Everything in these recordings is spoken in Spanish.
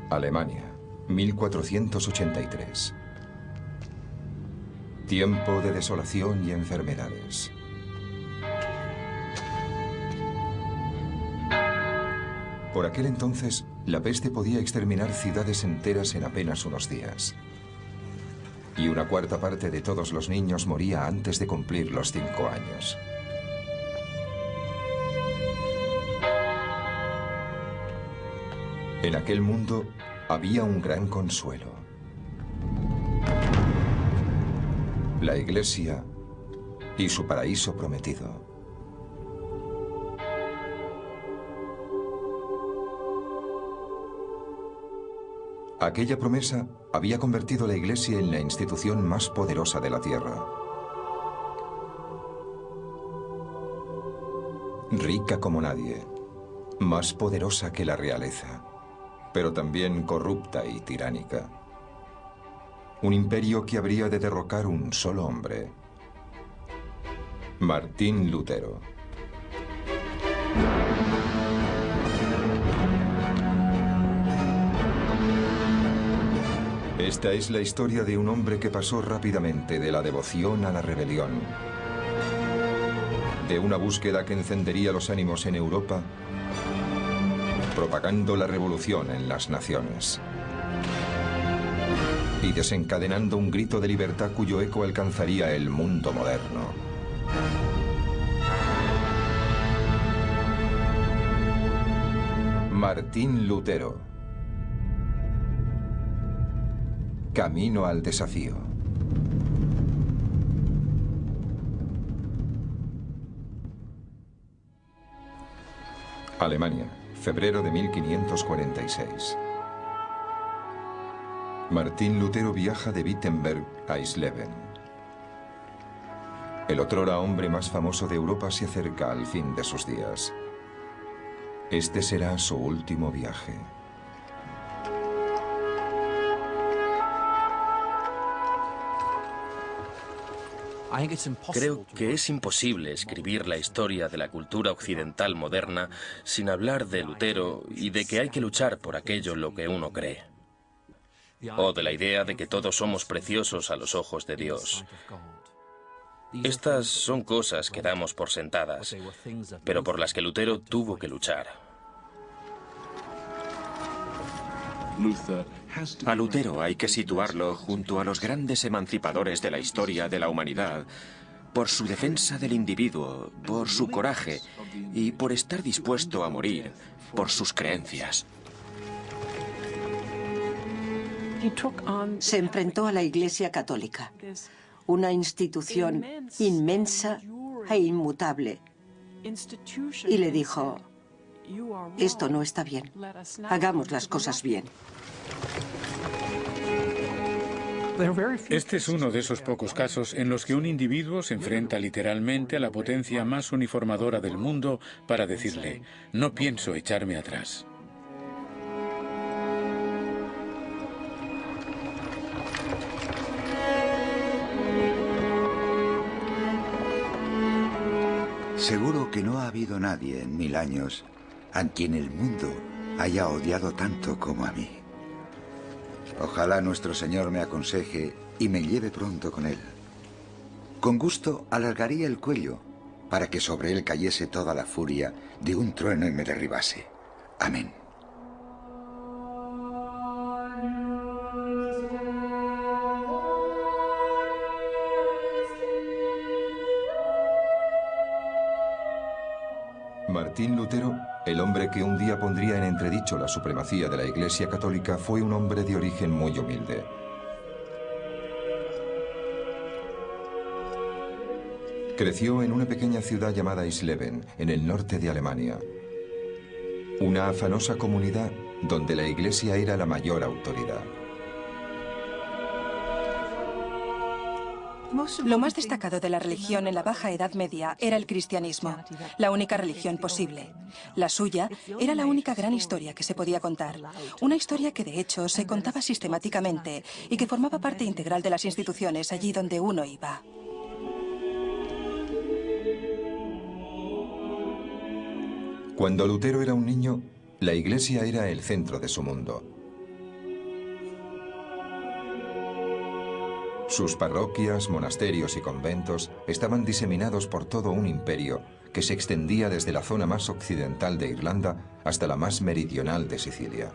Alemania, 1483. Tiempo de desolación y enfermedades. Por aquel entonces, la peste podía exterminar ciudades enteras en apenas unos días. Y una cuarta parte de todos los niños moría antes de cumplir los 5 años. En aquel mundo había un gran consuelo. La Iglesia y su paraíso prometido. Aquella promesa había convertido a la Iglesia en la institución más poderosa de la tierra. Rica como nadie, más poderosa que la realeza, pero también corrupta y tiránica. Un imperio que habría de derrocar un solo hombre: Martín Lutero. Esta es la historia de un hombre que pasó rápidamente de la devoción a la rebelión, de una búsqueda que encendería los ánimos en Europa, propagando la revolución en las naciones y desencadenando un grito de libertad cuyo eco alcanzaría el mundo moderno. Martín Lutero. Camino al desafío. Alemania, febrero de 1546. Martín Lutero viaja de Wittenberg a Eisleben. El otrora hombre más famoso de Europa se acerca al fin de sus días. Este será su último viaje. Creo que es imposible escribir la historia de la cultura occidental moderna sin hablar de Lutero y de que hay que luchar por aquello en lo que uno cree. O de la idea de que todos somos preciosos a los ojos de Dios. Estas son cosas que damos por sentadas, pero por las que Lutero tuvo que luchar. A Lutero hay que situarlo junto a los grandes emancipadores de la historia de la humanidad, por su defensa del individuo, por su coraje y por estar dispuesto a morir por sus creencias. Se enfrentó a la Iglesia Católica, una institución inmensa e inmutable, y le dijo: esto no está bien, hagamos las cosas bien. Este es uno de esos pocos casos en los que un individuo se enfrenta literalmente a la potencia más uniformadora del mundo para decirle: no pienso echarme atrás. Seguro que no ha habido nadie en 1000 años a quien el mundo haya odiado tanto como a mí. Ojalá nuestro Señor me aconseje y me lleve pronto con él. Con gusto alargaría el cuello para que sobre él cayese toda la furia de un trueno y me derribase. Amén. Martín Lutero, el hombre que un día pondría en entredicho la supremacía de la Iglesia Católica, fue un hombre de origen muy humilde. Creció en una pequeña ciudad llamada Eisleben, en el norte de Alemania. Una afanosa comunidad donde la Iglesia era la mayor autoridad. Lo más destacado de la religión en la Baja Edad Media era el cristianismo, la única religión posible. La suya era la única gran historia que se podía contar. Una historia que de hecho se contaba sistemáticamente y que formaba parte integral de las instituciones allí donde uno iba. Cuando Lutero era un niño, la Iglesia era el centro de su mundo. Sus parroquias, monasterios y conventos estaban diseminados por todo un imperio que se extendía desde la zona más occidental de Irlanda hasta la más meridional de Sicilia.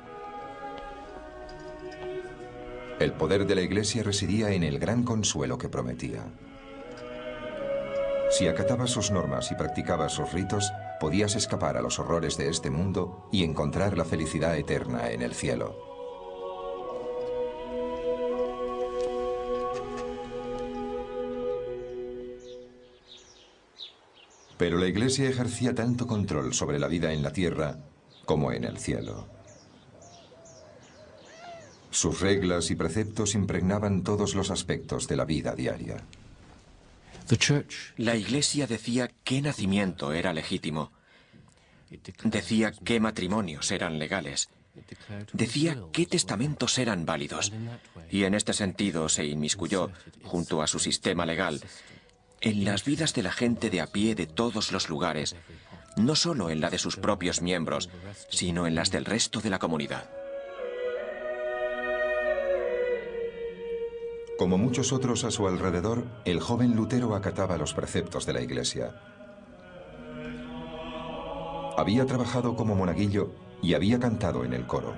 El poder de la Iglesia residía en el gran consuelo que prometía. Si acatabas sus normas y practicabas sus ritos, podías escapar a los horrores de este mundo y encontrar la felicidad eterna en el cielo. Pero la Iglesia ejercía tanto control sobre la vida en la tierra como en el cielo. Sus reglas y preceptos impregnaban todos los aspectos de la vida diaria. La Iglesia decía qué nacimiento era legítimo. Decía qué matrimonios eran legales. Decía qué testamentos eran válidos. Y en este sentido se inmiscuyó, junto a su sistema legal, en las vidas de la gente de a pie de todos los lugares, no solo en la de sus propios miembros, sino en las del resto de la comunidad. Como muchos otros a su alrededor, el joven Lutero acataba los preceptos de la Iglesia. Había trabajado como monaguillo y había cantado en el coro.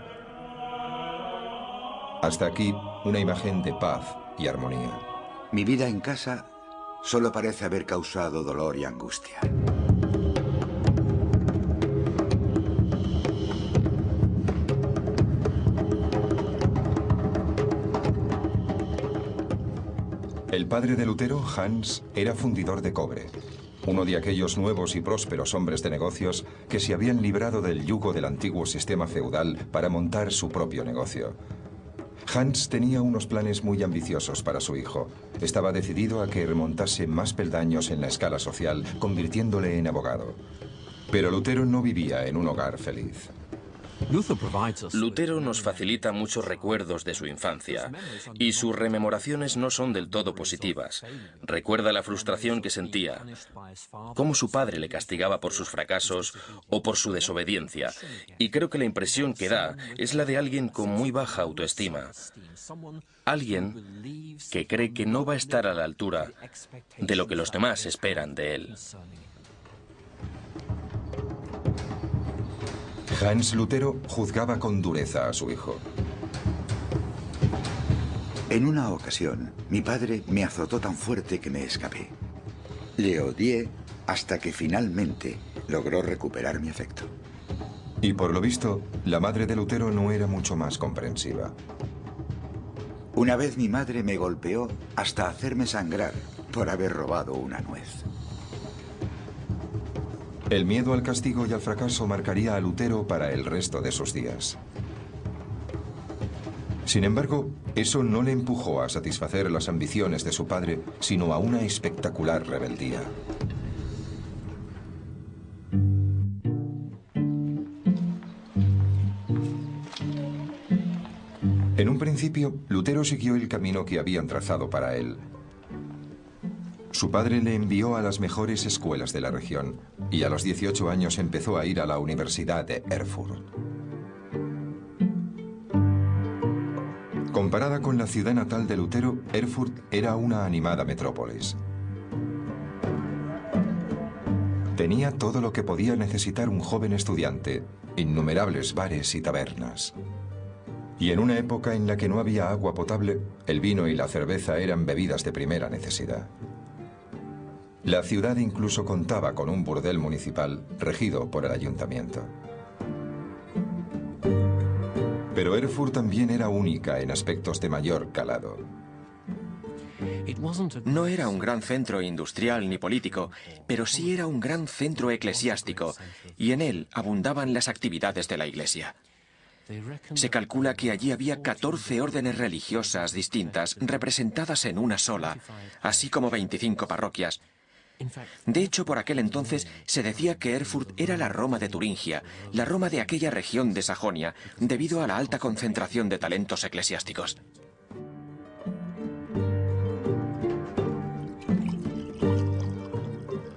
Hasta aquí, una imagen de paz y armonía. Mi vida en casa solo parece haber causado dolor y angustia. El padre de Lutero, Hans, era fundidor de cobre, uno de aquellos nuevos y prósperos hombres de negocios que se habían librado del yugo del antiguo sistema feudal para montar su propio negocio. Hans tenía unos planes muy ambiciosos para su hijo. Estaba decidido a que remontase más peldaños en la escala social, convirtiéndole en abogado. Pero Lutero no vivía en un hogar feliz. Lutero nos facilita muchos recuerdos de su infancia, y sus rememoraciones no son del todo positivas. Recuerda la frustración que sentía, cómo su padre le castigaba por sus fracasos o por su desobediencia, y creo que la impresión que da es la de alguien con muy baja autoestima. Alguien que cree que no va a estar a la altura de lo que los demás esperan de él. Hans Lutero juzgaba con dureza a su hijo. En una ocasión, mi padre me azotó tan fuerte que me escapé. Le odié hasta que finalmente logró recuperar mi afecto. Y por lo visto, la madre de Lutero no era mucho más comprensiva. Una vez mi madre me golpeó hasta hacerme sangrar por haber robado una nuez. El miedo al castigo y al fracaso marcaría a Lutero para el resto de sus días. Sin embargo, eso no le empujó a satisfacer las ambiciones de su padre, sino a una espectacular rebeldía. En un principio, Lutero siguió el camino que habían trazado para él. Su padre le envió a las mejores escuelas de la región y a los 18 años empezó a ir a la Universidad de Erfurt. Comparada con la ciudad natal de Lutero, Erfurt era una animada metrópolis. Tenía todo lo que podía necesitar un joven estudiante, innumerables bares y tabernas. Y en una época en la que no había agua potable, el vino y la cerveza eran bebidas de primera necesidad. La ciudad incluso contaba con un burdel municipal regido por el ayuntamiento. Pero Erfurt también era única en aspectos de mayor calado. No era un gran centro industrial ni político, pero sí era un gran centro eclesiástico, y en él abundaban las actividades de la Iglesia. Se calcula que allí había 14 órdenes religiosas distintas representadas en una sola, así como 25 parroquias. De hecho, por aquel entonces se decía que Erfurt era la Roma de Turingia, la Roma de aquella región de Sajonia, debido a la alta concentración de talentos eclesiásticos.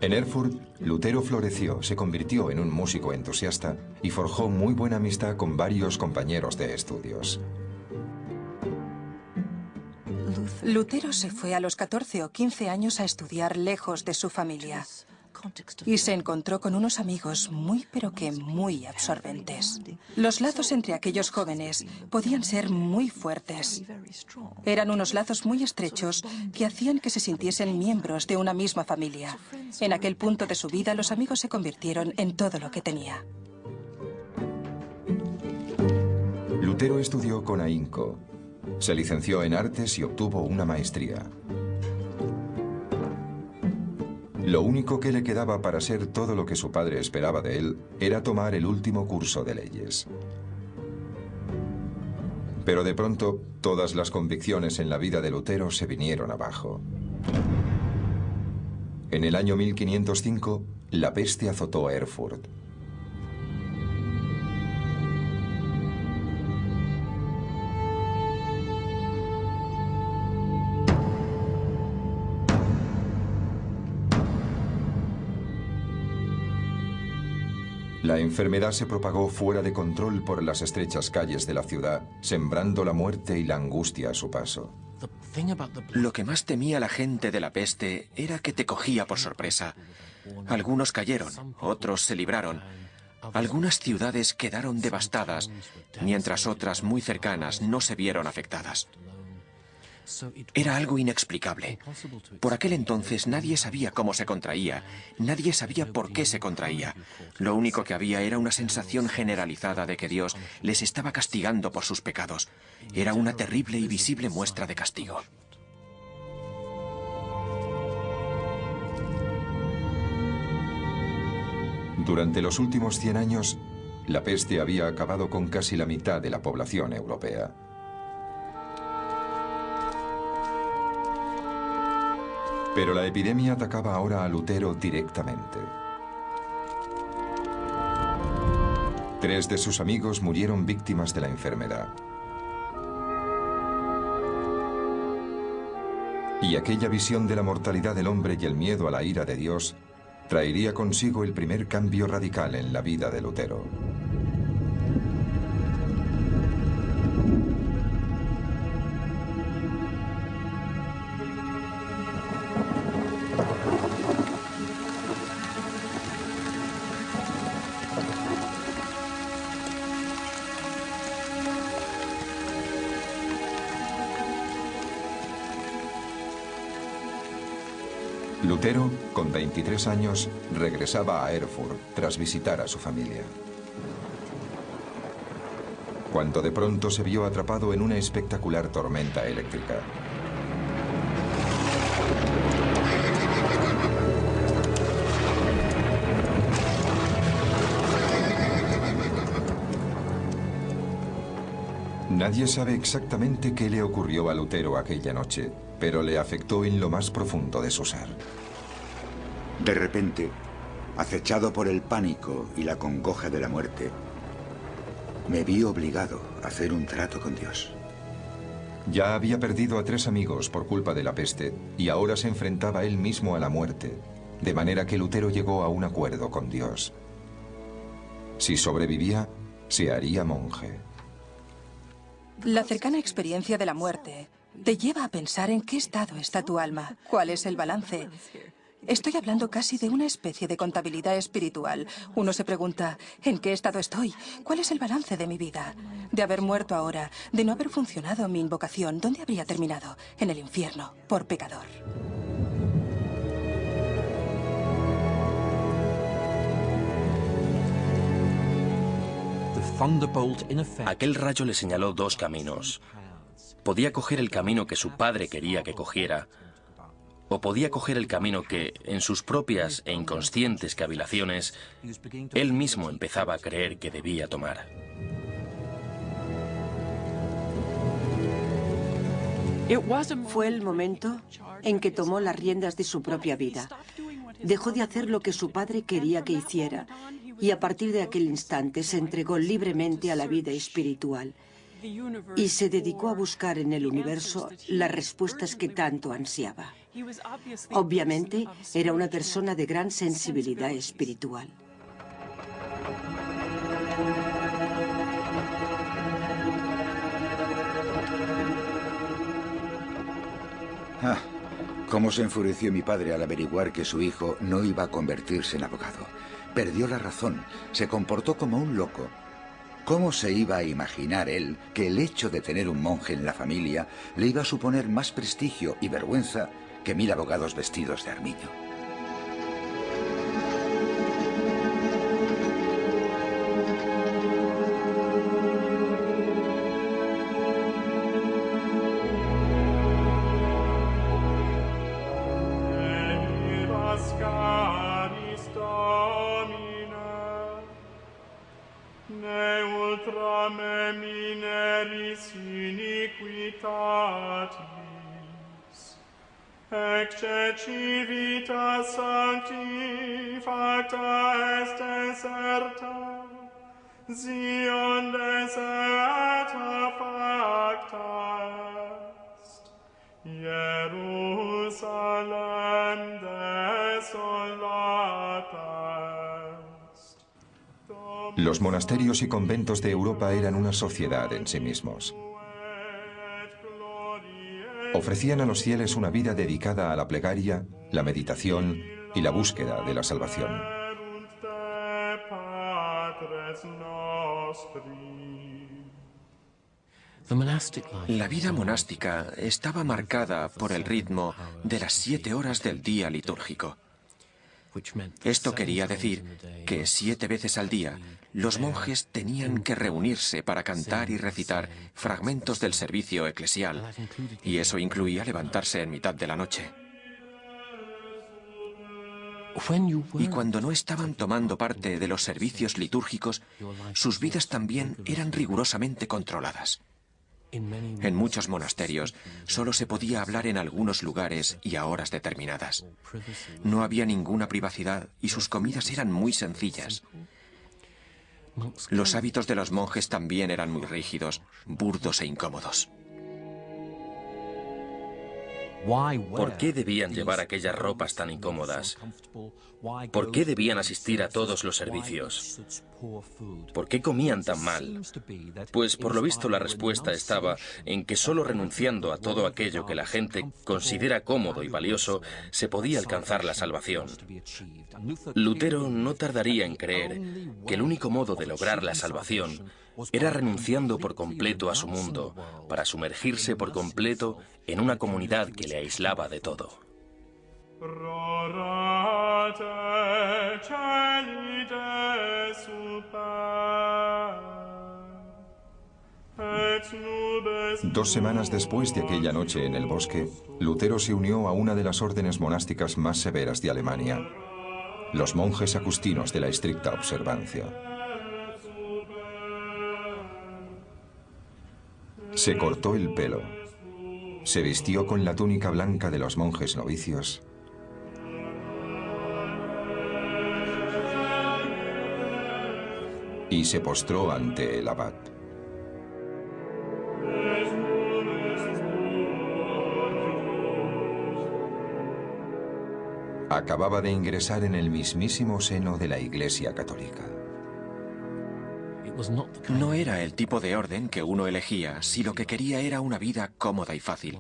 En Erfurt, Lutero floreció, se convirtió en un músico entusiasta y forjó muy buena amistad con varios compañeros de estudios. Lutero se fue a los 14 o 15 años a estudiar lejos de su familia y se encontró con unos amigos muy pero que muy absorbentes. Los lazos entre aquellos jóvenes podían ser muy fuertes. Eran unos lazos muy estrechos que hacían que se sintiesen miembros de una misma familia. En aquel punto de su vida, los amigos se convirtieron en todo lo que tenía. Lutero estudió con ahínco. Se licenció en artes y obtuvo una maestría. Lo único que le quedaba para ser todo lo que su padre esperaba de él era tomar el último curso de leyes. Pero de pronto, todas las convicciones en la vida de Lutero se vinieron abajo. En el año 1505, la peste azotó a Erfurt. La enfermedad se propagó fuera de control por las estrechas calles de la ciudad, sembrando la muerte y la angustia a su paso. Lo que más temía la gente de la peste era que te cogía por sorpresa. Algunos cayeron, otros se libraron. Algunas ciudades quedaron devastadas, mientras otras muy cercanas no se vieron afectadas. Era algo inexplicable. Por aquel entonces nadie sabía cómo se contraía, nadie sabía por qué se contraía. Lo único que había era una sensación generalizada de que Dios les estaba castigando por sus pecados. Era una terrible y visible muestra de castigo. Durante los últimos 100 años, la peste había acabado con casi la mitad de la población europea. Pero la epidemia atacaba ahora a Lutero directamente. 3 de sus amigos murieron víctimas de la enfermedad. Y aquella visión de la mortalidad del hombre y el miedo a la ira de Dios traería consigo el primer cambio radical en la vida de Lutero. Lutero, con 23 años, regresaba a Erfurt tras visitar a su familia. Cuando de pronto se vio atrapado en una espectacular tormenta eléctrica. Nadie sabe exactamente qué le ocurrió a Lutero aquella noche, pero le afectó en lo más profundo de su ser. De repente, acechado por el pánico y la congoja de la muerte, me vi obligado a hacer un trato con Dios. Ya había perdido a 3 amigos por culpa de la peste y ahora se enfrentaba él mismo a la muerte, de manera que Lutero llegó a un acuerdo con Dios. Si sobrevivía, se haría monje. La cercana experiencia de la muerte te lleva a pensar en qué estado está tu alma, cuál es el balance. Estoy hablando casi de una especie de contabilidad espiritual. Uno se pregunta, ¿en qué estado estoy? ¿Cuál es el balance de mi vida? De haber muerto ahora, de no haber funcionado mi invocación, ¿dónde habría terminado? En el infierno, por pecador. Aquel rayo le señaló 2 caminos. Podía coger el camino que su padre quería que cogiera, o podía coger el camino que, en sus propias e inconscientes cavilaciones, él mismo empezaba a creer que debía tomar. Fue el momento en que tomó las riendas de su propia vida. Dejó de hacer lo que su padre quería que hiciera y a partir de aquel instante se entregó libremente a la vida espiritual y se dedicó a buscar en el universo las respuestas que tanto ansiaba. Obviamente, era una persona de gran sensibilidad espiritual. Cómo se enfureció mi padre al averiguar que su hijo no iba a convertirse en abogado. Perdió la razón, se comportó como un loco. ¿Cómo se iba a imaginar él que el hecho de tener un monje en la familia le iba a suponer más prestigio y vergüenza que 1000 abogados vestidos de armiño? Ecce civitas sancti facta est deserta, Sion deserta facta est, Jerusalem desolata est. Los monasterios y conventos de Europa eran una sociedad en sí mismos. Ofrecían a los fieles una vida dedicada a la plegaria, la meditación y la búsqueda de la salvación. La vida monástica estaba marcada por el ritmo de las 7 horas del día litúrgico. Esto quería decir que 7 veces al día los monjes tenían que reunirse para cantar y recitar fragmentos del servicio eclesial, y eso incluía levantarse en mitad de la noche. Y cuando no estaban tomando parte de los servicios litúrgicos, sus vidas también eran rigurosamente controladas. En muchos monasterios solo se podía hablar en algunos lugares y a horas determinadas. No había ninguna privacidad y sus comidas eran muy sencillas. Los hábitos de los monjes también eran muy rígidos, burdos e incómodos. ¿Por qué debían llevar aquellas ropas tan incómodas? ¿Por qué debían asistir a todos los servicios? ¿Por qué comían tan mal? Pues por lo visto la respuesta estaba en que solo renunciando a todo aquello que la gente considera cómodo y valioso se podía alcanzar la salvación. Lutero no tardaría en creer que el único modo de lograr la salvación era renunciando por completo a su mundo, para sumergirse por completo en una comunidad que le aislaba de todo. Dos semanas después de aquella noche en el bosque, Lutero se unió a una de las órdenes monásticas más severas de Alemania, los monjes agustinos de la estricta observancia. Se cortó el pelo, se vistió con la túnica blanca de los monjes novicios y se postró ante el abad. Acababa de ingresar en el mismísimo seno de la Iglesia Católica. No era el tipo de orden que uno elegía si lo que quería era una vida cómoda y fácil.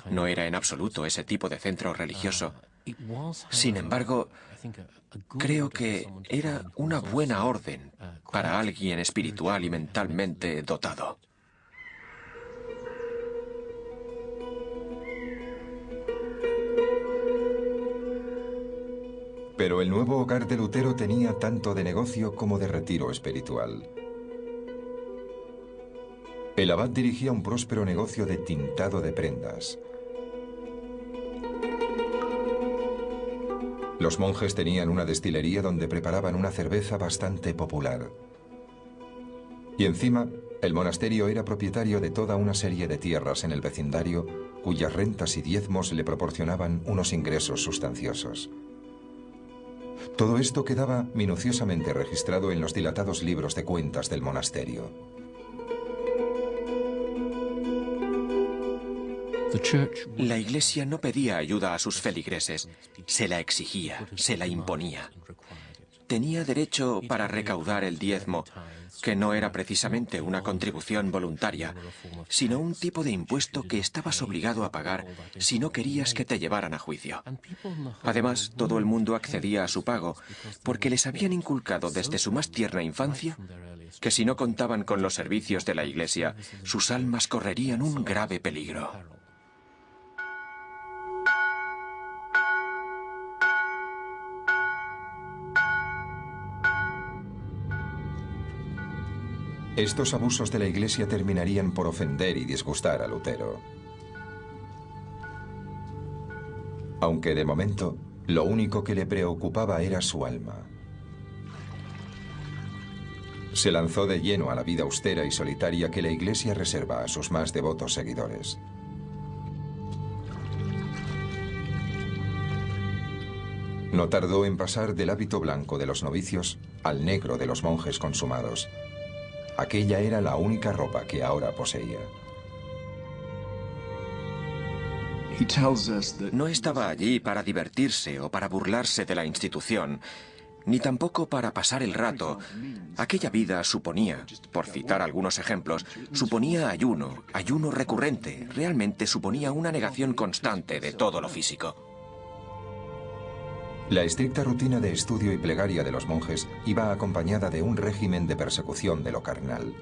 No era en absoluto ese tipo de centro religioso. Sin embargo, creo que era una buena orden para alguien espiritual y mentalmente dotado. Pero el nuevo hogar de Lutero tenía tanto de negocio como de retiro espiritual. El abad dirigía un próspero negocio de tintado de prendas. Los monjes tenían una destilería donde preparaban una cerveza bastante popular. Y encima, el monasterio era propietario de toda una serie de tierras en el vecindario, cuyas rentas y diezmos le proporcionaban unos ingresos sustanciosos. Todo esto quedaba minuciosamente registrado en los dilatados libros de cuentas del monasterio. La Iglesia no pedía ayuda a sus feligreses, se la exigía, se la imponía. Tenía derecho para recaudar el diezmo, que no era precisamente una contribución voluntaria, sino un tipo de impuesto que estabas obligado a pagar si no querías que te llevaran a juicio. Además, todo el mundo accedía a su pago porque les habían inculcado desde su más tierna infancia que si no contaban con los servicios de la Iglesia, sus almas correrían un grave peligro. Estos abusos de la Iglesia terminarían por ofender y disgustar a Lutero. Aunque de momento, lo único que le preocupaba era su alma. Se lanzó de lleno a la vida austera y solitaria que la Iglesia reserva a sus más devotos seguidores. No tardó en pasar del hábito blanco de los novicios al negro de los monjes consumados. Aquella era la única ropa que ahora poseía. No estaba allí para divertirse o para burlarse de la institución, ni tampoco para pasar el rato. Aquella vida suponía, por citar algunos ejemplos, suponía ayuno recurrente, realmente suponía una negación constante de todo lo físico. La estricta rutina de estudio y plegaria de los monjes iba acompañada de un régimen de persecución de lo carnal.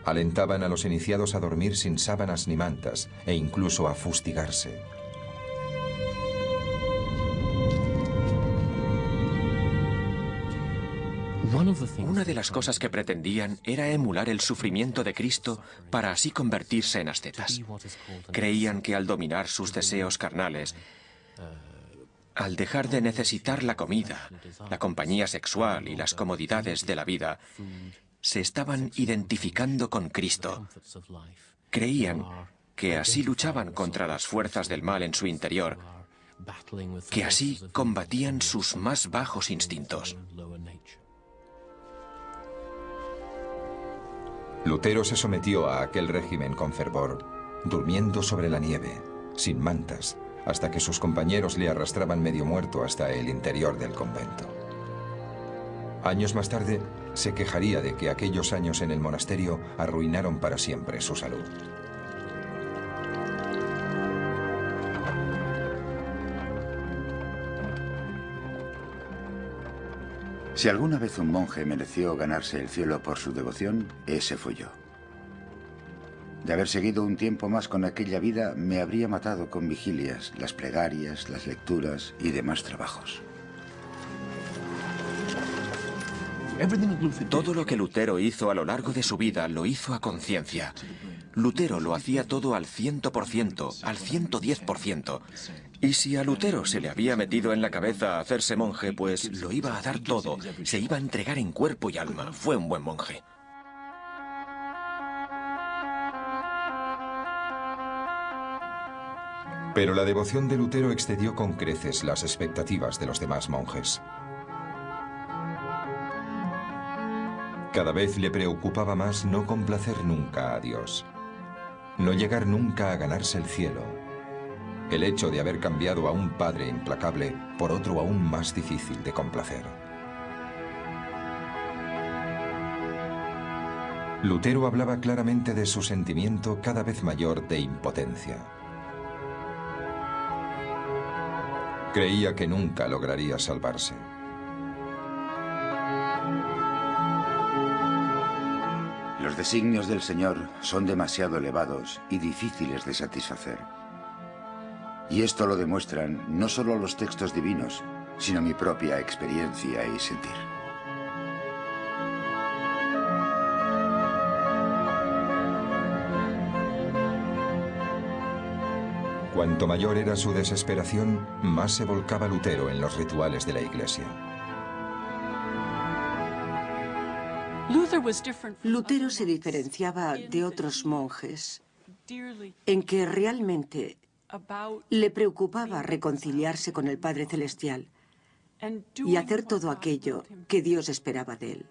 Alentaban a los iniciados a dormir sin sábanas ni mantas e incluso a fustigarse. Una de las cosas que pretendían era emular el sufrimiento de Cristo para así convertirse en ascetas. Creían que al dominar sus deseos carnales, al dejar de necesitar la comida, la compañía sexual y las comodidades de la vida, se estaban identificando con Cristo. Creían que así luchaban contra las fuerzas del mal en su interior, que así combatían sus más bajos instintos. Lutero se sometió a aquel régimen con fervor, durmiendo sobre la nieve, sin mantas, hasta que sus compañeros le arrastraban medio muerto hasta el interior del convento. Años más tarde, se quejaría de que aquellos años en el monasterio arruinaron para siempre su salud. Si alguna vez un monje mereció ganarse el cielo por su devoción, ese fui yo. De haber seguido un tiempo más con aquella vida, me habría matado con vigilias, las plegarias, las lecturas y demás trabajos. Todo lo que Lutero hizo a lo largo de su vida lo hizo a conciencia. Lutero lo hacía todo al 100%, al 110%. Y si a Lutero se le había metido en la cabeza hacerse monje, pues lo iba a dar todo, se iba a entregar en cuerpo y alma. Fue un buen monje. Pero la devoción de Lutero excedió con creces las expectativas de los demás monjes. Cada vez le preocupaba más no complacer nunca a Dios, no llegar nunca a ganarse el cielo, el hecho de haber cambiado a un padre implacable por otro aún más difícil de complacer. Lutero hablaba claramente de su sentimiento cada vez mayor de impotencia. Creía que nunca lograría salvarse. Los designios del Señor son demasiado elevados y difíciles de satisfacer. Y esto lo demuestran no solo los textos divinos, sino mi propia experiencia y sentir. Cuanto mayor era su desesperación, más se volcaba Lutero en los rituales de la Iglesia. Lutero se diferenciaba de otros monjes en que realmente le preocupaba reconciliarse con el Padre Celestial y hacer todo aquello que Dios esperaba de él.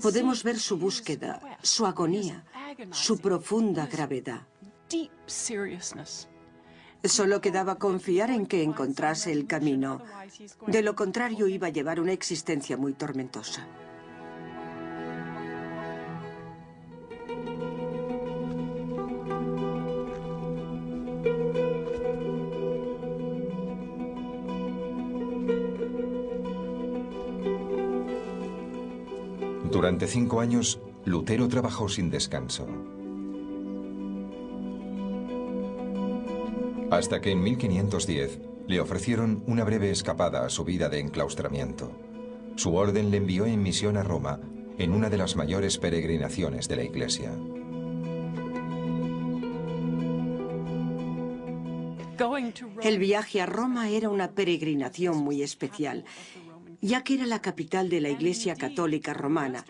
Podemos ver su búsqueda, su agonía, su profunda gravedad. Solo quedaba confiar en que encontrase el camino. De lo contrario, iba a llevar una existencia muy tormentosa. Durante 5 años, Lutero trabajó sin descanso. Hasta que en 1510 le ofrecieron una breve escapada a su vida de enclaustramiento. Su orden le envió en misión a Roma, en una de las mayores peregrinaciones de la Iglesia. El viaje a Roma era una peregrinación muy especial, ya que era la capital de la Iglesia Católica Romana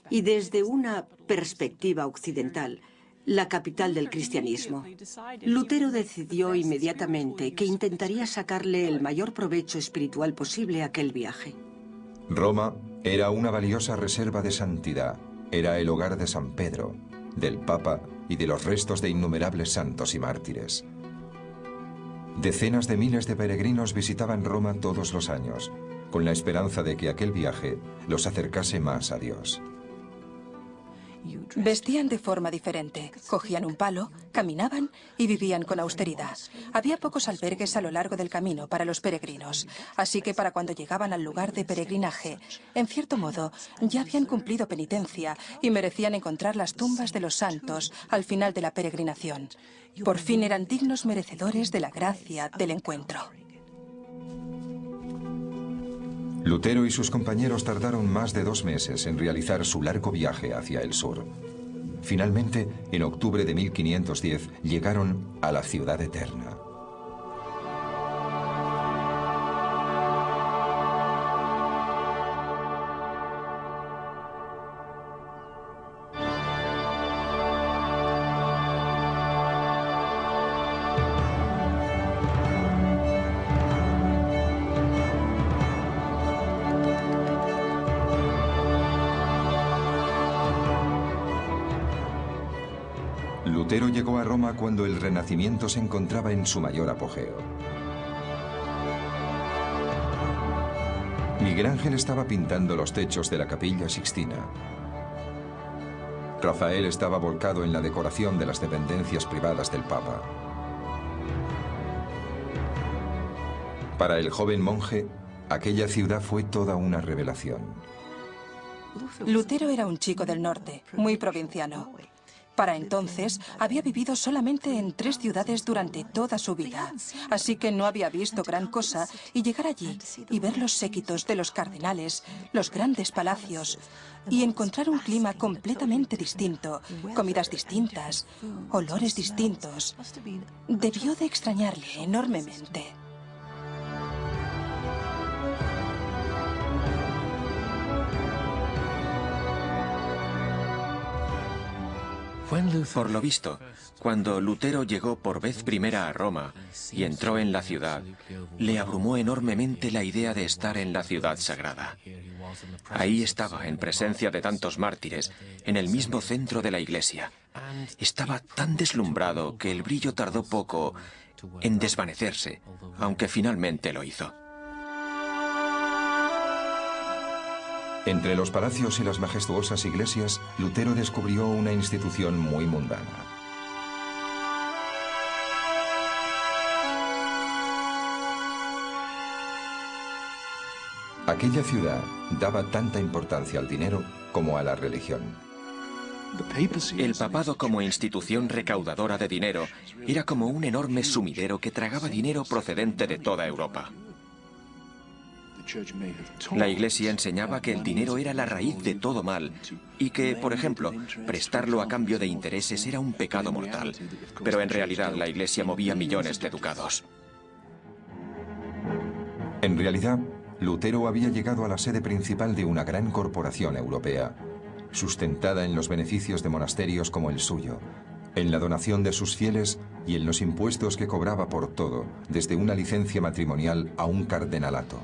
y desde una perspectiva occidental, la capital del cristianismo. Lutero decidió inmediatamente que intentaría sacarle el mayor provecho espiritual posible a aquel viaje. Roma era una valiosa reserva de santidad. Era el hogar de San Pedro, del Papa y de los restos de innumerables santos y mártires. Decenas de miles de peregrinos visitaban Roma todos los años, con la esperanza de que aquel viaje los acercase más a Dios. Vestían de forma diferente, cogían un palo, caminaban y vivían con austeridad. Había pocos albergues a lo largo del camino para los peregrinos, así que para cuando llegaban al lugar de peregrinaje, en cierto modo, ya habían cumplido penitencia y merecían encontrar las tumbas de los santos al final de la peregrinación. Por fin eran dignos merecedores de la gracia del encuentro. Lutero y sus compañeros tardaron más de 2 meses en realizar su largo viaje hacia el sur. Finalmente, en octubre de 1510, llegaron a la ciudad eterna. Lutero llegó a Roma cuando el Renacimiento se encontraba en su mayor apogeo. Miguel Ángel estaba pintando los techos de la Capilla Sixtina. Rafael estaba volcado en la decoración de las dependencias privadas del Papa. Para el joven monje, aquella ciudad fue toda una revelación. Lutero era un chico del norte, muy provinciano. Para entonces, había vivido solamente en 3 ciudades durante toda su vida, así que no había visto gran cosa, y llegar allí y ver los séquitos de los cardenales, los grandes palacios, y encontrar un clima completamente distinto, comidas distintas, olores distintos, debió de extrañarle enormemente. Por lo visto, cuando Lutero llegó por vez primera a Roma y entró en la ciudad, le abrumó enormemente la idea de estar en la ciudad sagrada. Ahí estaba, en presencia de tantos mártires, en el mismo centro de la iglesia. Estaba tan deslumbrado que el brillo tardó poco en desvanecerse, aunque finalmente lo hizo. Entre los palacios y las majestuosas iglesias, Lutero descubrió una institución muy mundana. Aquella ciudad daba tanta importancia al dinero como a la religión. El papado como institución recaudadora de dinero era como un enorme sumidero que tragaba dinero procedente de toda Europa. La Iglesia enseñaba que el dinero era la raíz de todo mal y que, por ejemplo, prestarlo a cambio de intereses era un pecado mortal. Pero en realidad la Iglesia movía millones de ducados. En realidad, Lutero había llegado a la sede principal de una gran corporación europea, sustentada en los beneficios de monasterios como el suyo, en la donación de sus fieles y en los impuestos que cobraba por todo, desde una licencia matrimonial a un cardenalato.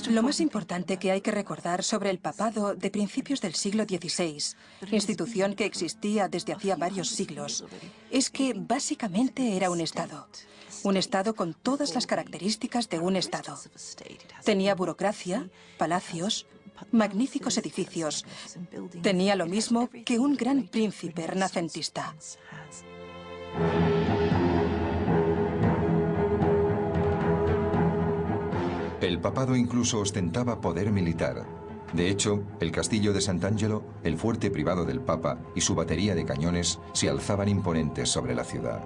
Lo más importante que hay que recordar sobre el papado de principios del siglo XVI, institución que existía desde hacía varios siglos, es que básicamente era un Estado. Un Estado con todas las características de un Estado. Tenía burocracia, palacios, magníficos edificios. Tenía lo mismo que un gran príncipe renacentista. El papado incluso ostentaba poder militar. De hecho, el castillo de Sant'Angelo, el fuerte privado del Papa y su batería de cañones se alzaban imponentes sobre la ciudad.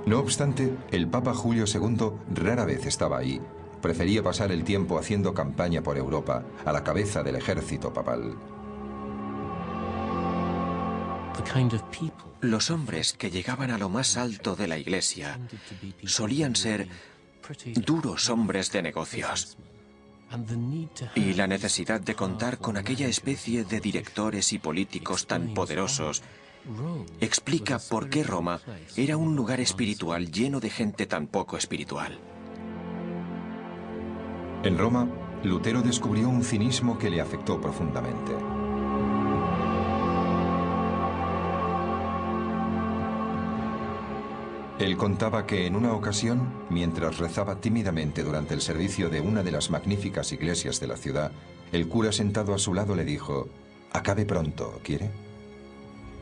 No obstante, el Papa Julio II rara vez estaba ahí. Prefería pasar el tiempo haciendo campaña por Europa, a la cabeza del ejército papal. Los hombres que llegaban a lo más alto de la Iglesia solían ser duros hombres de negocios. Y la necesidad de contar con aquella especie de directores y políticos tan poderosos explica por qué Roma era un lugar espiritual lleno de gente tan poco espiritual. En Roma, Lutero descubrió un cinismo que le afectó profundamente. Él contaba que en una ocasión, mientras rezaba tímidamente durante el servicio de una de las magníficas iglesias de la ciudad, el cura sentado a su lado le dijo: «Acabe pronto, ¿quiere?».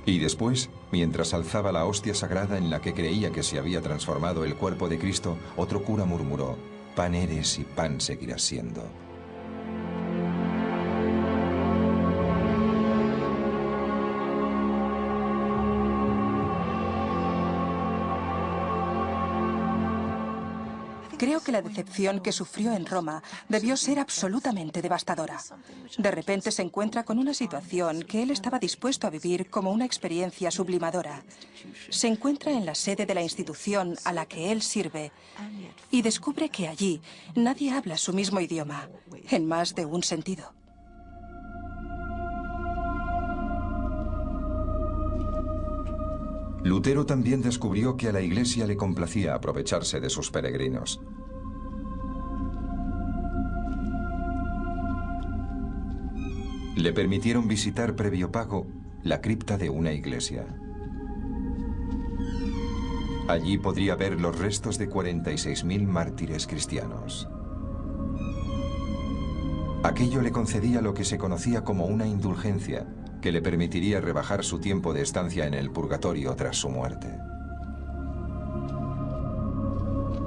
Y después, mientras alzaba la hostia sagrada en la que creía que se había transformado el cuerpo de Cristo, otro cura murmuró: «Pan eres y pan seguirás siendo». Creo que la decepción que sufrió en Roma debió ser absolutamente devastadora. De repente se encuentra con una situación que él estaba dispuesto a vivir como una experiencia sublimadora. Se encuentra en la sede de la institución a la que él sirve y descubre que allí nadie habla su mismo idioma, en más de un sentido. Lutero también descubrió que a la Iglesia le complacía aprovecharse de sus peregrinos. Le permitieron visitar previo pago la cripta de una iglesia. Allí podría ver los restos de 46.000 mártires cristianos. Aquello le concedía lo que se conocía como una indulgencia, que le permitiría rebajar su tiempo de estancia en el purgatorio tras su muerte.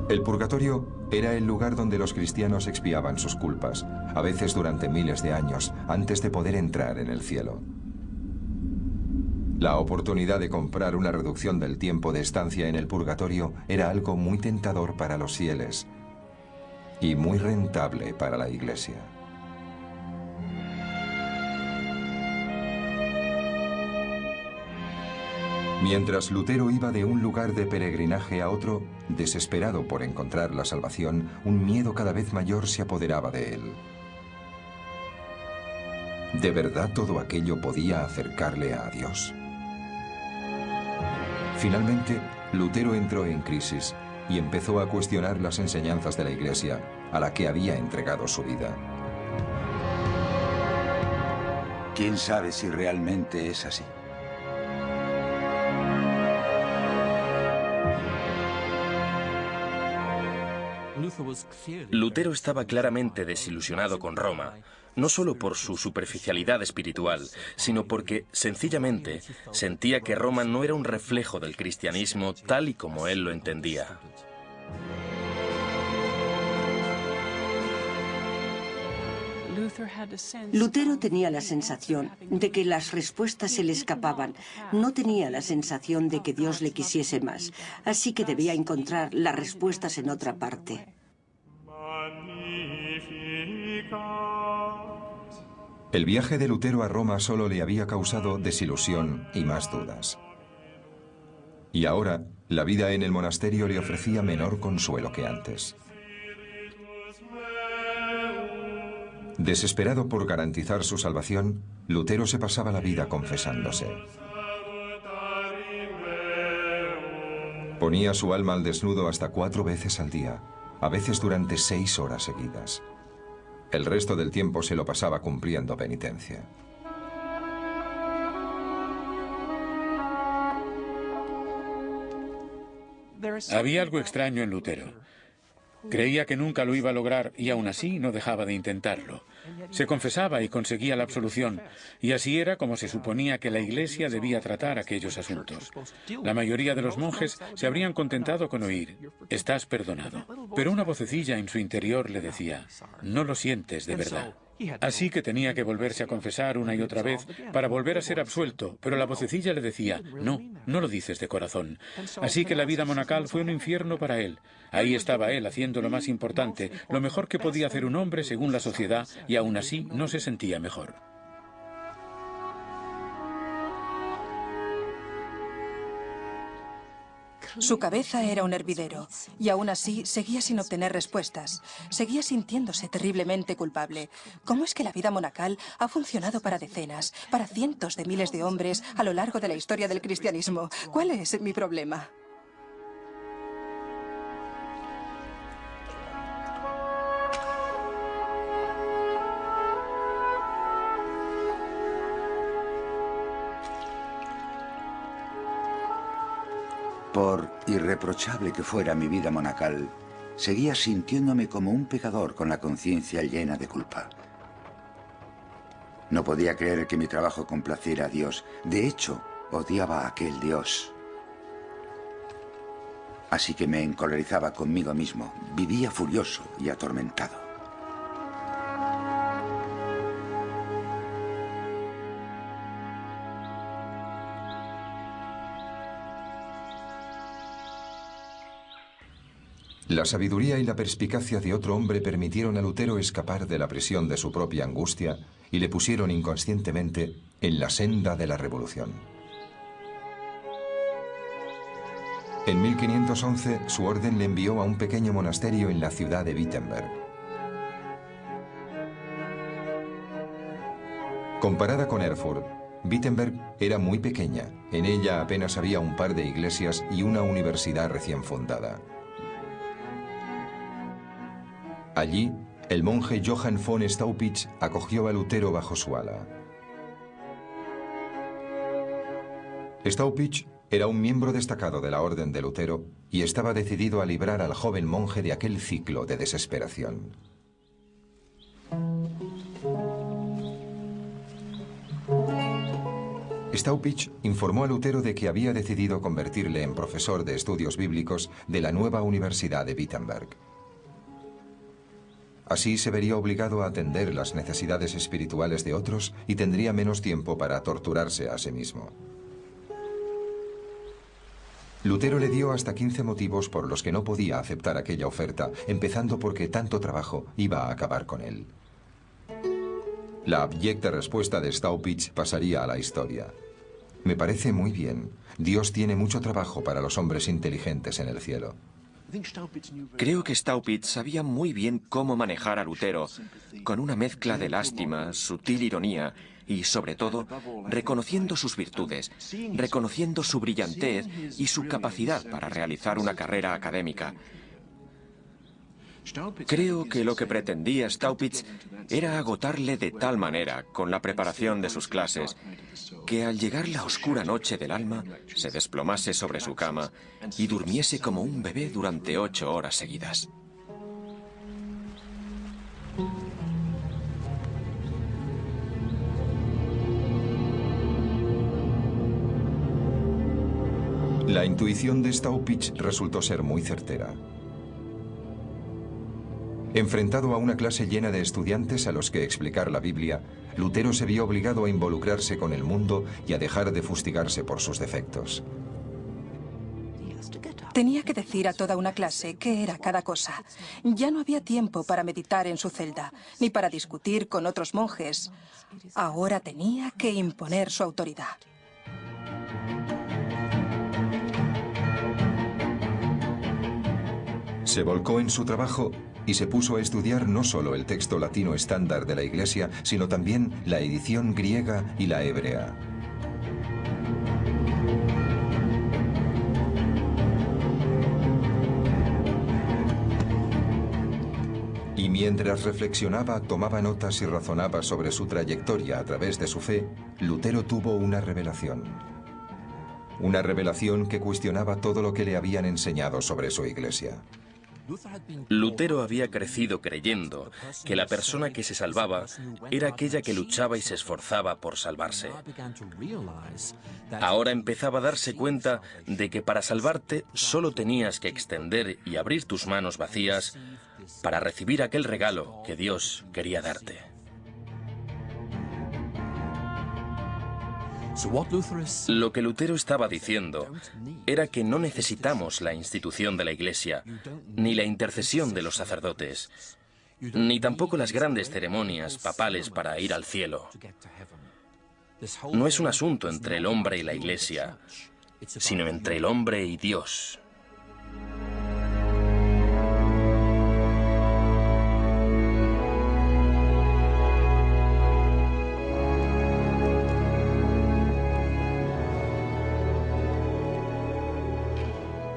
El purgatorio era el lugar donde los cristianos expiaban sus culpas, a veces durante miles de años, antes de poder entrar en el cielo. La oportunidad de comprar una reducción del tiempo de estancia en el purgatorio era algo muy tentador para los fieles y muy rentable para la Iglesia. Mientras Lutero iba de un lugar de peregrinaje a otro, desesperado por encontrar la salvación, un miedo cada vez mayor se apoderaba de él. ¿De verdad todo aquello podía acercarle a Dios? Finalmente, Lutero entró en crisis y empezó a cuestionar las enseñanzas de la Iglesia, a la que había entregado su vida. ¿Quién sabe si realmente es así? Lutero estaba claramente desilusionado con Roma, no solo por su superficialidad espiritual, sino porque, sencillamente, sentía que Roma no era un reflejo del cristianismo tal y como él lo entendía. Lutero tenía la sensación de que las respuestas se le escapaban. No tenía la sensación de que Dios le quisiese más. Así que debía encontrar las respuestas en otra parte. El viaje de Lutero a Roma solo le había causado desilusión y más dudas. Y ahora, la vida en el monasterio le ofrecía menor consuelo que antes. Desesperado por garantizar su salvación, Lutero se pasaba la vida confesándose. Ponía su alma al desnudo hasta 4 veces al día, a veces durante 6 horas seguidas. El resto del tiempo se lo pasaba cumpliendo penitencia. Había algo extraño en Lutero. Creía que nunca lo iba a lograr y aún así no dejaba de intentarlo. Se confesaba y conseguía la absolución, y así era como se suponía que la Iglesia debía tratar aquellos asuntos. La mayoría de los monjes se habrían contentado con oír: «Estás perdonado». Pero una vocecilla en su interior le decía: «No lo sientes de verdad». Así que tenía que volverse a confesar una y otra vez para volver a ser absuelto, pero la vocecilla le decía: «No, no lo dices de corazón». Así que la vida monacal fue un infierno para él. Ahí estaba él haciendo lo más importante, lo mejor que podía hacer un hombre según la sociedad, y aún así no se sentía mejor. Su cabeza era un hervidero, y aún así seguía sin obtener respuestas. Seguía sintiéndose terriblemente culpable. ¿Cómo es que la vida monacal ha funcionado para decenas, para cientos de miles de hombres a lo largo de la historia del cristianismo? ¿Cuál es mi problema? Por irreprochable que fuera mi vida monacal, seguía sintiéndome como un pecador con la conciencia llena de culpa. No podía creer que mi trabajo complaciera a Dios. De hecho, odiaba a aquel Dios. Así que me encolerizaba conmigo mismo. Vivía furioso y atormentado. La sabiduría y la perspicacia de otro hombre permitieron a Lutero escapar de la presión de su propia angustia y le pusieron inconscientemente en la senda de la revolución. En 1511, su orden le envió a un pequeño monasterio en la ciudad de Wittenberg. Comparada con Erfurt, Wittenberg era muy pequeña. En ella apenas había un par de iglesias y una universidad recién fundada. Allí, el monje Johann von Staupitz acogió a Lutero bajo su ala. Staupitz era un miembro destacado de la orden de Lutero y estaba decidido a librar al joven monje de aquel ciclo de desesperación. Staupitz informó a Lutero de que había decidido convertirle en profesor de estudios bíblicos de la nueva Universidad de Wittenberg. Así se vería obligado a atender las necesidades espirituales de otros y tendría menos tiempo para torturarse a sí mismo. Lutero le dio hasta 15 motivos por los que no podía aceptar aquella oferta, empezando porque tanto trabajo iba a acabar con él. La abyecta respuesta de Staupitz pasaría a la historia. Me parece muy bien. Dios tiene mucho trabajo para los hombres inteligentes en el cielo. Creo que Staupitz sabía muy bien cómo manejar a Lutero, con una mezcla de lástima, sutil ironía y, sobre todo, reconociendo sus virtudes, reconociendo su brillantez y su capacidad para realizar una carrera académica. Creo que lo que pretendía Staupitz era agotarle de tal manera con la preparación de sus clases que al llegar la oscura noche del alma se desplomase sobre su cama y durmiese como un bebé durante 8 horas seguidas. La intuición de Staupitz resultó ser muy certera. Enfrentado a una clase llena de estudiantes a los que explicar la Biblia, Lutero se vio obligado a involucrarse con el mundo y a dejar de fustigarse por sus defectos. Tenía que decir a toda una clase qué era cada cosa. Ya no había tiempo para meditar en su celda, ni para discutir con otros monjes. Ahora tenía que imponer su autoridad. Se volcó en su trabajo y se puso a estudiar no solo el texto latino estándar de la Iglesia, sino también la edición griega y la hebrea. Y mientras reflexionaba, tomaba notas y razonaba sobre su trayectoria a través de su fe, Lutero tuvo una revelación. Una revelación que cuestionaba todo lo que le habían enseñado sobre su Iglesia. Lutero había crecido creyendo que la persona que se salvaba era aquella que luchaba y se esforzaba por salvarse. Ahora empezaba a darse cuenta de que para salvarte solo tenías que extender y abrir tus manos vacías para recibir aquel regalo que Dios quería darte. Lo que Lutero estaba diciendo era que no necesitamos la institución de la Iglesia, ni la intercesión de los sacerdotes, ni tampoco las grandes ceremonias papales para ir al cielo. No es un asunto entre el hombre y la Iglesia, sino entre el hombre y Dios.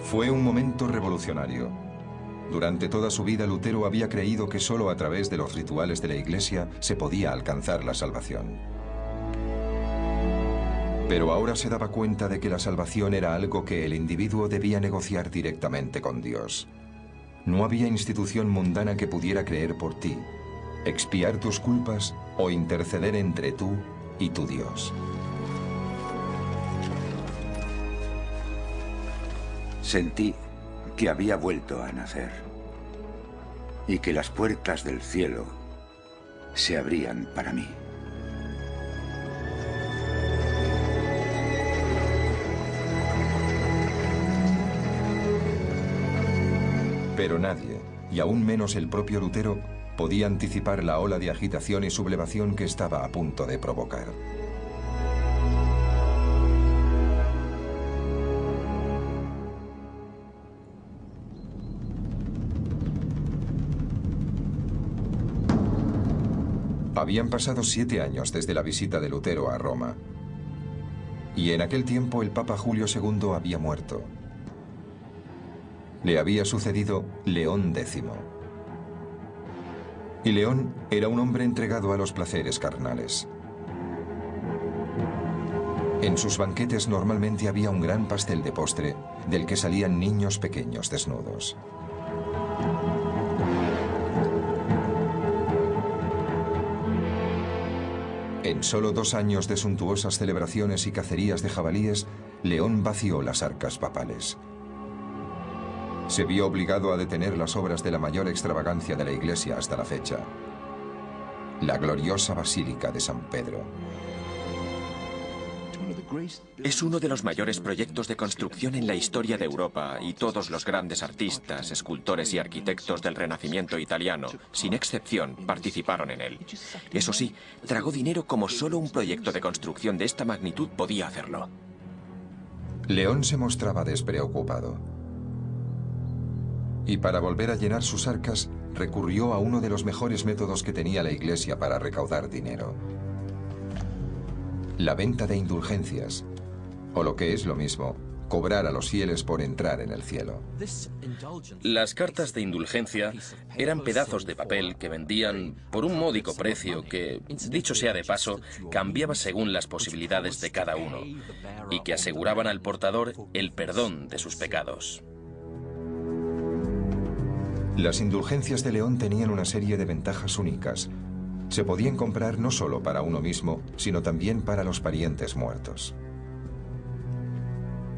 Fue un momento revolucionario. Durante toda su vida, Lutero había creído que solo a través de los rituales de la Iglesia se podía alcanzar la salvación. Pero ahora se daba cuenta de que la salvación era algo que el individuo debía negociar directamente con Dios. No había institución mundana que pudiera creer por ti, expiar tus culpas o interceder entre tú y tu Dios. Sentí que había vuelto a nacer y que las puertas del cielo se abrían para mí. Pero nadie, y aún menos el propio Lutero, podía anticipar la ola de agitación y sublevación que estaba a punto de provocar. Habían pasado 7 años desde la visita de Lutero a Roma. Y en aquel tiempo el Papa Julio II había muerto. Le había sucedido León X. Y León era un hombre entregado a los placeres carnales. En sus banquetes normalmente había un gran pastel de postre, del que salían niños pequeños desnudos. En solo 2 años de suntuosas celebraciones y cacerías de jabalíes, León vació las arcas papales. Se vio obligado a detener las obras de la mayor extravagancia de la Iglesia hasta la fecha, la gloriosa Basílica de San Pedro. Es uno de los mayores proyectos de construcción en la historia de Europa y todos los grandes artistas, escultores y arquitectos del Renacimiento italiano, sin excepción, participaron en él. Eso sí, tragó dinero como solo un proyecto de construcción de esta magnitud podía hacerlo. León se mostraba despreocupado. Y para volver a llenar sus arcas, recurrió a uno de los mejores métodos que tenía la Iglesia para recaudar dinero: la venta de indulgencias, o lo que es lo mismo, cobrar a los fieles por entrar en el cielo. Las cartas de indulgencia eran pedazos de papel que vendían por un módico precio que, dicho sea de paso, cambiaba según las posibilidades de cada uno, y que aseguraban al portador el perdón de sus pecados. Las indulgencias de León tenían una serie de ventajas únicas. Se podían comprar no solo para uno mismo, sino también para los parientes muertos.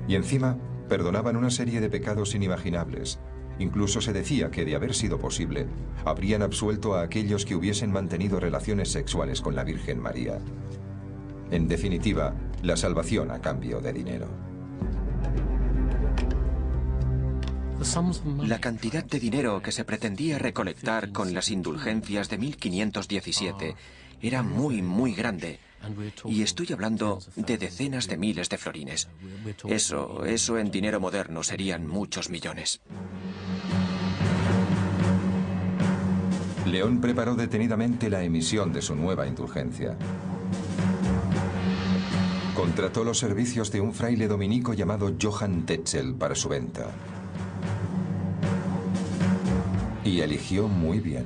Y encima, perdonaban una serie de pecados inimaginables. Incluso se decía que, de haber sido posible, habrían absuelto a aquellos que hubiesen mantenido relaciones sexuales con la Virgen María. En definitiva, la salvación a cambio de dinero. La cantidad de dinero que se pretendía recolectar con las indulgencias de 1517 era muy grande. Y estoy hablando de decenas de miles de florines. Eso en dinero moderno serían muchos millones. León preparó detenidamente la emisión de su nueva indulgencia. Contrató los servicios de un fraile dominico llamado Johann Tetzel para su venta. Y eligió muy bien.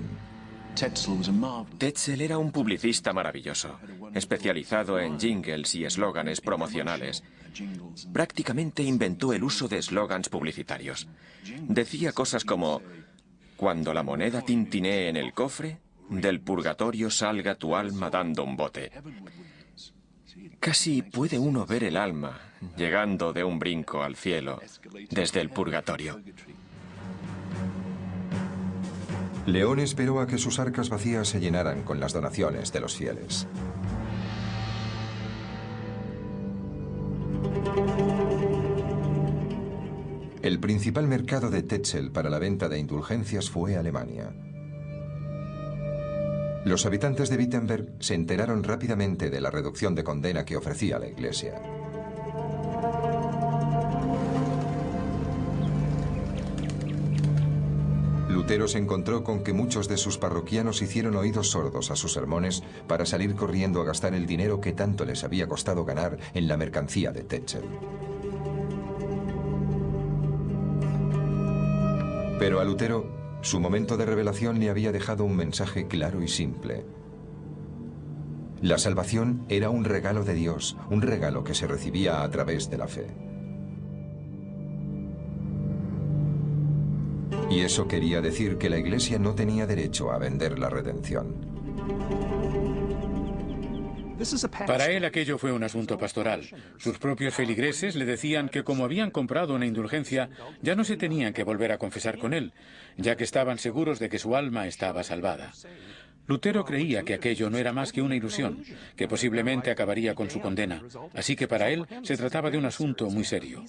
Tetzel era un publicista maravilloso, especializado en jingles y eslóganes promocionales. Prácticamente inventó el uso de eslógans publicitarios. Decía cosas como: Cuando la moneda tintinee en el cofre, del purgatorio salga tu alma dando un bote. Casi puede uno ver el alma llegando de un brinco al cielo desde el purgatorio. León esperó a que sus arcas vacías se llenaran con las donaciones de los fieles. El principal mercado de Tetzel para la venta de indulgencias fue Alemania. Los habitantes de Wittenberg se enteraron rápidamente de la reducción de condena que ofrecía la Iglesia. Lutero se encontró con que muchos de sus parroquianos hicieron oídos sordos a sus sermones para salir corriendo a gastar el dinero que tanto les había costado ganar en la mercancía de Tetzel. Pero a Lutero, su momento de revelación le había dejado un mensaje claro y simple. La salvación era un regalo de Dios, un regalo que se recibía a través de la fe. Y eso quería decir que la Iglesia no tenía derecho a vender la redención. Para él aquello fue un asunto pastoral. Sus propios feligreses le decían que como habían comprado una indulgencia, ya no se tenían que volver a confesar con él, ya que estaban seguros de que su alma estaba salvada. Lutero creía que aquello no era más que una ilusión, que posiblemente acabaría con su condena, así que para él se trataba de un asunto muy serio.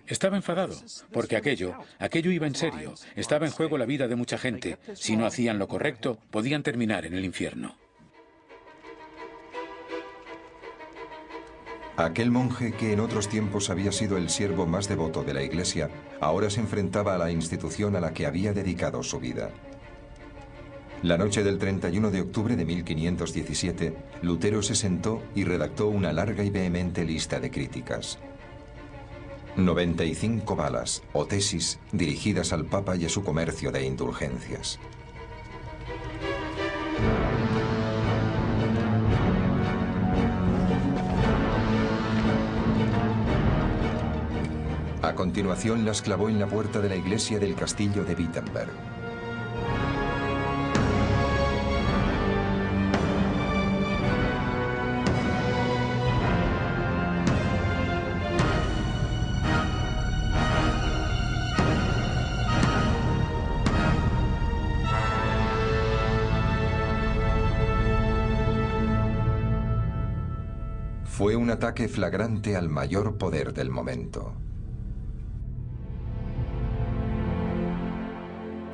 Estaba enfadado, porque aquello iba en serio, estaba en juego la vida de mucha gente. Si no hacían lo correcto, podían terminar en el infierno. Aquel monje que en otros tiempos había sido el siervo más devoto de la Iglesia, ahora se enfrentaba a la institución a la que había dedicado su vida. La noche del 31 de octubre de 1517, Lutero se sentó y redactó una larga y vehemente lista de críticas. 95 balas o tesis dirigidas al Papa y a su comercio de indulgencias. A continuación las clavó en la puerta de la iglesia del castillo de Wittenberg. Fue un ataque flagrante al mayor poder del momento.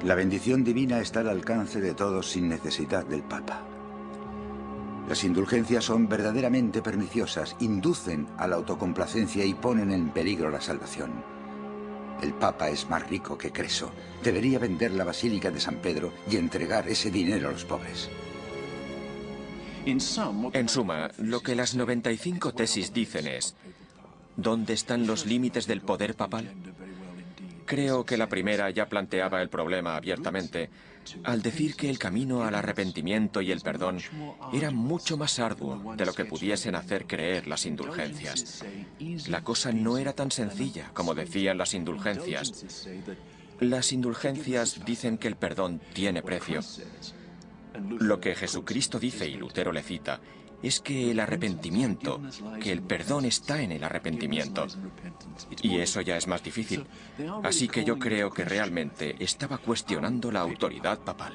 La bendición divina está al alcance de todos sin necesidad del Papa. Las indulgencias son verdaderamente perniciosas, inducen a la autocomplacencia y ponen en peligro la salvación. El Papa es más rico que Creso. Debería vender la Basílica de San Pedro y entregar ese dinero a los pobres. En suma, lo que las 95 tesis dicen es: ¿dónde están los límites del poder papal? Creo que la primera ya planteaba el problema abiertamente, al decir que el camino al arrepentimiento y el perdón era mucho más arduo de lo que pudiesen hacer creer las indulgencias. La cosa no era tan sencilla como decían las indulgencias. Las indulgencias dicen que el perdón tiene precio. Lo que Jesucristo dice, y Lutero le cita, es que el arrepentimiento, que el perdón está en el arrepentimiento. Y eso ya es más difícil. Así que yo creo que realmente estaba cuestionando la autoridad papal.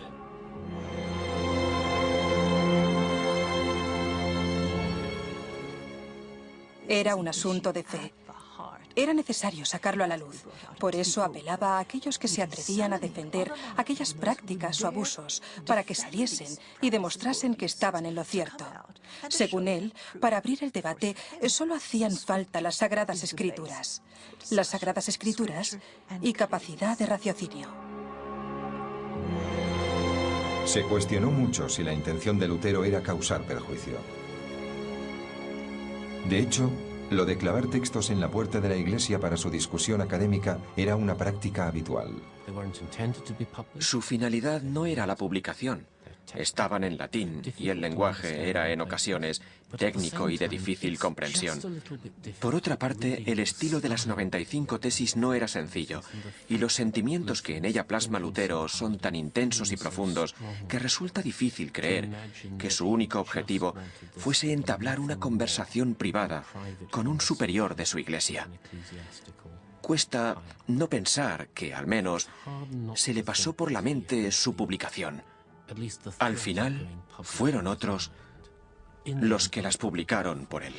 Era un asunto de fe. Era necesario sacarlo a la luz. Por eso apelaba a aquellos que se atrevían a defender aquellas prácticas o abusos para que saliesen y demostrasen que estaban en lo cierto. Según él, para abrir el debate, solo hacían falta las Sagradas Escrituras. Las Sagradas Escrituras y capacidad de raciocinio. Se cuestionó mucho si la intención de Lutero era causar perjuicio. De hecho, lo de clavar textos en la puerta de la iglesia para su discusión académica era una práctica habitual. Su finalidad no era la publicación. estaban en latín y el lenguaje era en ocasiones técnico y de difícil comprensión. Por otra parte, el estilo de las 95 tesis no era sencillo y los sentimientos que en ella plasma Lutero son tan intensos y profundos que resulta difícil creer que su único objetivo fuese entablar una conversación privada con un superior de su iglesia. Cuesta no pensar que, al menos, se le pasó por la mente su publicación. Al final, fueron otros los que las publicaron por él.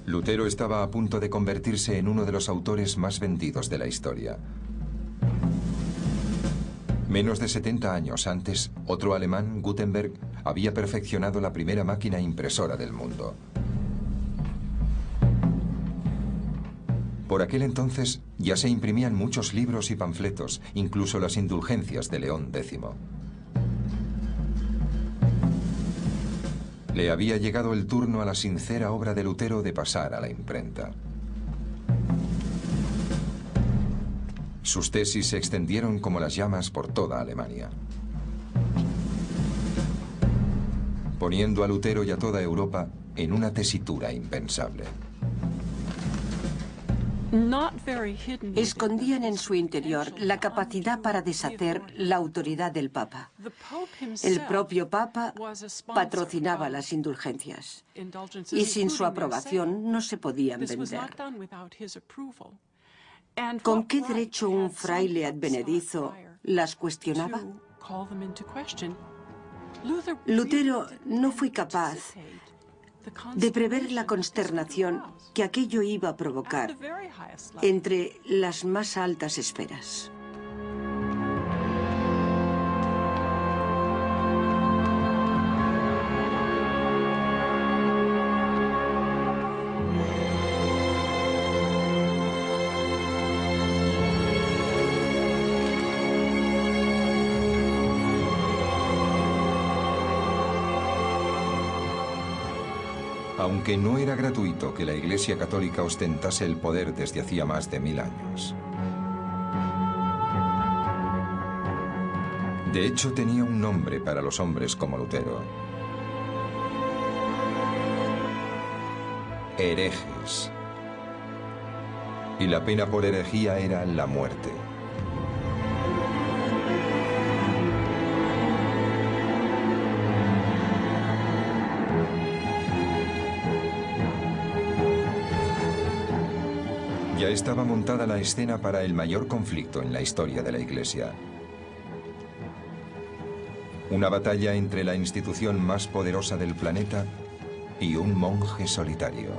Lutero estaba a punto de convertirse en uno de los autores más vendidos de la historia. Menos de 70 años antes, otro alemán, Gutenberg, había perfeccionado la primera máquina impresora del mundo. Por aquel entonces ya se imprimían muchos libros y panfletos, incluso las indulgencias de León X. Le había llegado el turno a la sincera obra de Lutero de pasar a la imprenta. Sus tesis se extendieron como las llamas por toda Alemania, poniendo a Lutero y a toda Europa en una tesitura impensable. Escondían en su interior la capacidad para deshacer la autoridad del Papa. El propio Papa patrocinaba las indulgencias y sin su aprobación no se podían vender. ¿Con qué derecho un fraile advenedizo las cuestionaba? Lutero no fue capaz de prever la consternación que aquello iba a provocar entre las más altas esferas. Aunque no era gratuito que la Iglesia Católica ostentase el poder desde hacía más de 1000 años. De hecho, tenía un nombre para los hombres como Lutero: herejes. Y la pena por herejía era la muerte. Ya estaba montada la escena para el mayor conflicto en la historia de la Iglesia. Una batalla entre la institución más poderosa del planeta y un monje solitario.